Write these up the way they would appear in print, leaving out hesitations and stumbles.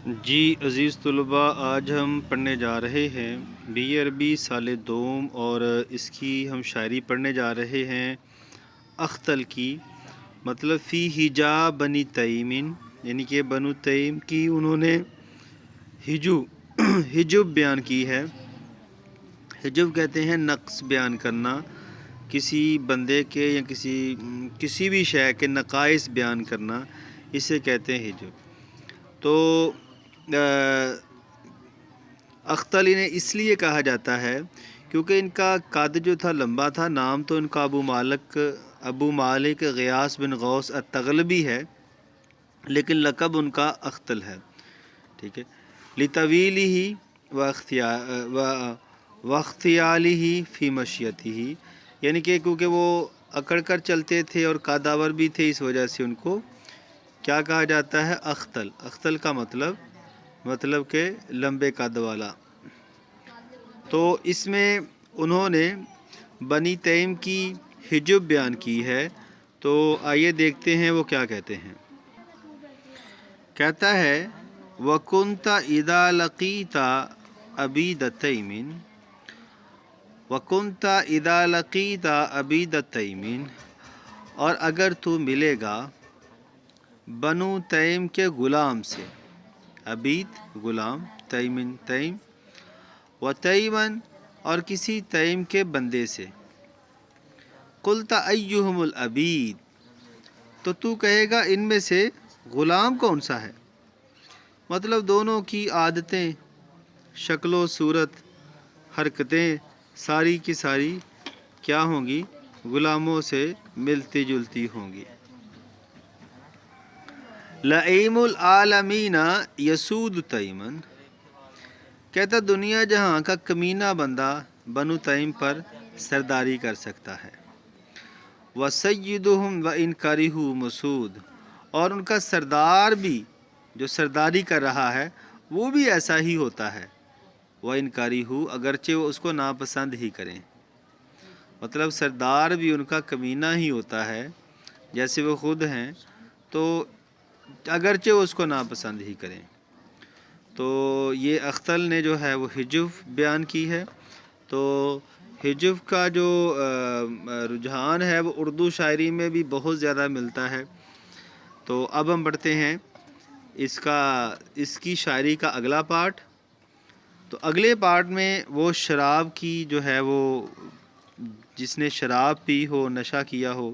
جی عزیز طلباء، آج ہم پڑھنے جا رہے ہیں بی اے عربی سال دوم، اور اس کی ہم شاعری پڑھنے جا رہے ہیں اختل کی، مطلب فی حجاب بنی تیمن، یعنی کہ بنو تیم کی انہوں نے حجب بیان کی ہے۔ حجب کہتے ہیں نقص بیان کرنا، کسی بندے کے یا کسی بھی شے کے نقائص بیان کرنا، اسے کہتے ہیں حجب۔ تو اختل انہیں اس لیے کہا جاتا ہے کیونکہ ان کا قد جو تھا لمبا تھا۔ نام تو ان کا ابو مالک غیاث بن غوث التغلبی ہے، لیکن لقب ان کا اختل ہے، ٹھیک ہے۔ لطویلہ واختیالہ فی مشیتہ، یعنی کہ کیونکہ وہ اکڑ کر چلتے تھے اور قدآور بھی تھے، اس وجہ سے ان کو کیا کہا جاتا ہے؟ اختل۔ اختل کا مطلب کہ لمبے قد والا۔ تو اس میں انہوں نے بنی تیم کی حجب بیان کی ہے، تو آئیے دیکھتے ہیں وہ کیا کہتے ہیں۔ کہتا ہے وَكُنْتَ إِذَا لَقِيتَ أَبِيدَ تَيْمٍ وَكُنْتَ إِذَا لَقِيتَ أَبِيدَ تَيْمٍ، اور اگر تو ملے گا بنو تیم کے غلام سے، عبید غلام، تیمن تیم، و تیمن اور کسی تیم کے بندے سے، قلت ایہم العبید، تو کہے گا ان میں سے غلام کون سا ہے؟ مطلب دونوں کی عادتیں، شکل و صورت، حرکتیں ساری کی ساری کیا ہوں گی؟ غلاموں سے ملتی جلتی ہوں گی۔ لئیم العالمین یسود تیمن، کہتا دنیا جہاں کا کمینہ بندہ بنو تیم پر سرداری کر سکتا ہے۔ وَسَيِّدُهُمْ وَإِنْ كَرِهُ مَسُود، اور ان کا سردار بھی جو سرداری کر رہا ہے وہ بھی ایسا ہی ہوتا ہے۔ وَإِنْ كَرِهُ، اگرچہ وہ اس کو ناپسند ہی کریں، مطلب سردار بھی ان کا کمینہ ہی ہوتا ہے جیسے وہ خود ہیں، تو اگرچہ وہ اس کو ناپسند ہی کریں۔ تو یہ اختل نے جو ہے وہ حجب بیان کی ہے۔ تو حجب کا جو رجحان ہے وہ اردو شاعری میں بھی بہت زیادہ ملتا ہے۔ تو اب ہم پڑھتے ہیں اس کی شاعری کا اگلا پارٹ۔ تو اگلے پارٹ میں وہ شراب کی جو ہے وہ جس نے شراب پی ہو، نشہ کیا ہو،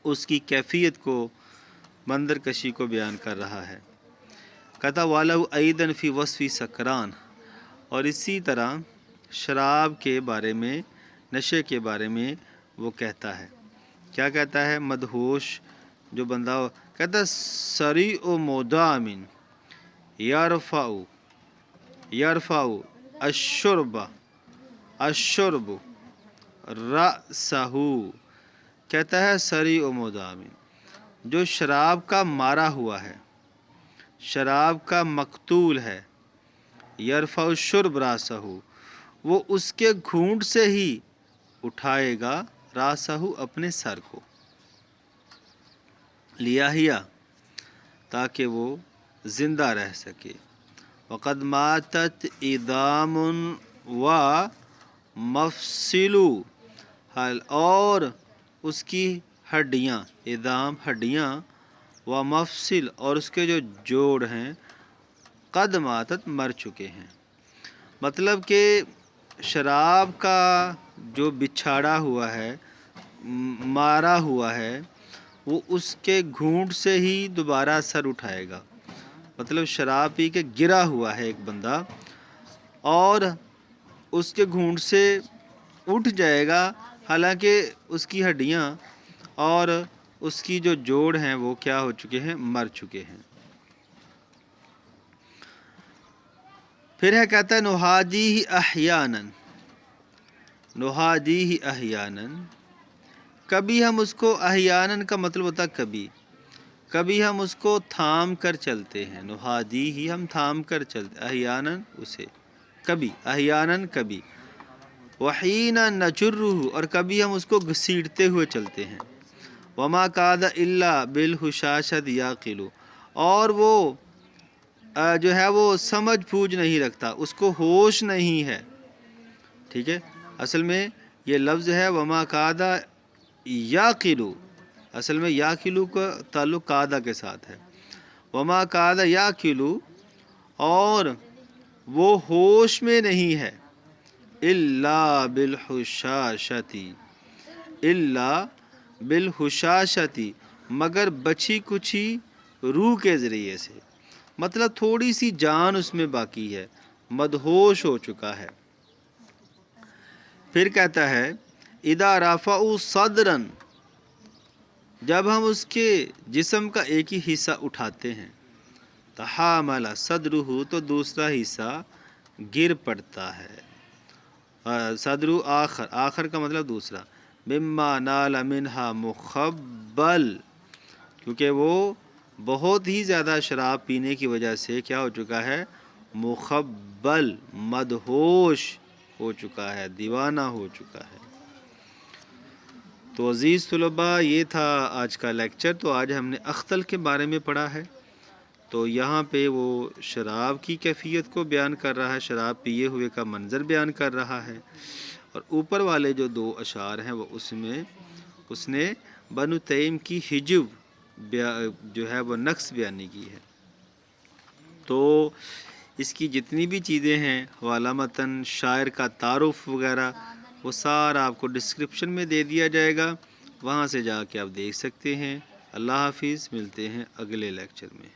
اس کی کیفیت کو، منظر کشی کو بیان کر رہا ہے۔ کہتا وَلَوْ أَيْضًا فِي وَصْفِ سَكْرَانٍ، اور اسی طرح شراب کے بارے میں، نشے کے بارے میں وہ کہتا ہے۔ کیا کہتا ہے؟ مدہوش جو بندہ ہو، کہتا سریع مدام یرفع الشرب رأسہ، کہتا ہے سریع مدام، جو شراب کا مارا ہوا ہے، شراب کا مقتول ہے، یرفع الشرب راسہ، وہ اس کے گھونٹ سے ہی اٹھائے گا راسہ، اپنے سر کو، لیاہیا، تاکہ وہ زندہ رہ سکے۔ وقد ماتت ادام و مفصل، اور اس کی ہڈیاں، ادام ہڈیاں، و مفصل اور اس کے جو جوڑ ہیں، قد ماتت مر چکے ہیں۔ مطلب کہ شراب کا جو بچھاڑا ہوا ہے، مارا ہوا ہے، وہ اس کے گھونٹ سے ہی دوبارہ سر اٹھائے گا۔ مطلب شراب پی کے گرا ہوا ہے ایک بندہ، اور اس کے گھونٹ سے اٹھ جائے گا، حالانکہ اس کی ہڈیاں اور اس کی جو جوڑ ہیں وہ کیا ہو چکے ہیں؟ مر چکے ہیں۔ پھر ہے کہتا ہے نہادیہ احیاناً، نہادیہ احیاناً، کبھی ہم اس کو، احیاناً کا مطلب ہوتا ہے کبھی ہم اس کو تھام کر چلتے ہیں۔ نہادیہ، ہم تھام کر چلتے، احیاناً اسے، کبھی، احیاناً کبھی، وحینا نجرہ، اور کبھی ہم اس کو گھسیٹتے ہوئے چلتے ہیں۔ وما کاد الا بالحشاشۃ یعقل، اور وہ جو ہے وہ سمجھ بوجھ نہیں رکھتا، اس کو ہوش نہیں ہے، ٹھیک ہے۔ اصل میں یہ لفظ ہے وما کادا یاقلو، اصل میں یاقلو کا تعلق کادا کے ساتھ ہے، وما کادا یاقلو، اور وہ ہوش میں نہیں ہے، الا بالحشاشتی، الا بالحشاشتی، مگر بچی کچھی روح کے ذریعے سے، مطلب تھوڑی سی جان اس میں باقی ہے، مدہوش ہو چکا ہے۔ پھر کہتا ہے اذا رفعوا صدرا، جب ہم اس کے جسم کا ایک ہی حصہ اٹھاتے ہیں، تحامل صدرہ، تو دوسرا حصہ گر پڑتا ہے، صدر آخر، آخر کا مطلب دوسرا، مما نال منہا مخبل، کیونکہ وہ بہت ہی زیادہ شراب پینے کی وجہ سے کیا ہو چکا ہے، مخبل، مدہوش ہو چکا ہے، دیوانہ ہو چکا ہے۔ تو عزیز طلباء، یہ تھا آج کا لیکچر۔ تو آج ہم نے اختل کے بارے میں پڑھا ہے۔ تو یہاں پہ وہ شراب کی کیفیت کو بیان کر رہا ہے، شراب پیے ہوئے کا منظر بیان کر رہا ہے، اور اوپر والے جو 2 اشعار ہیں وہ اس میں اس نے بنو تیم کی حجب جو ہے وہ نقص بیانی کی ہے۔ تو اس کی جتنی بھی چیزیں ہیں، حوالہ متن، شاعر کا تعارف وغیرہ، وہ سارا آپ کو ڈسکرپشن میں دے دیا جائے گا، وہاں سے جا کے آپ دیکھ سکتے ہیں۔ اللہ حافظ، ملتے ہیں اگلے لیکچر میں۔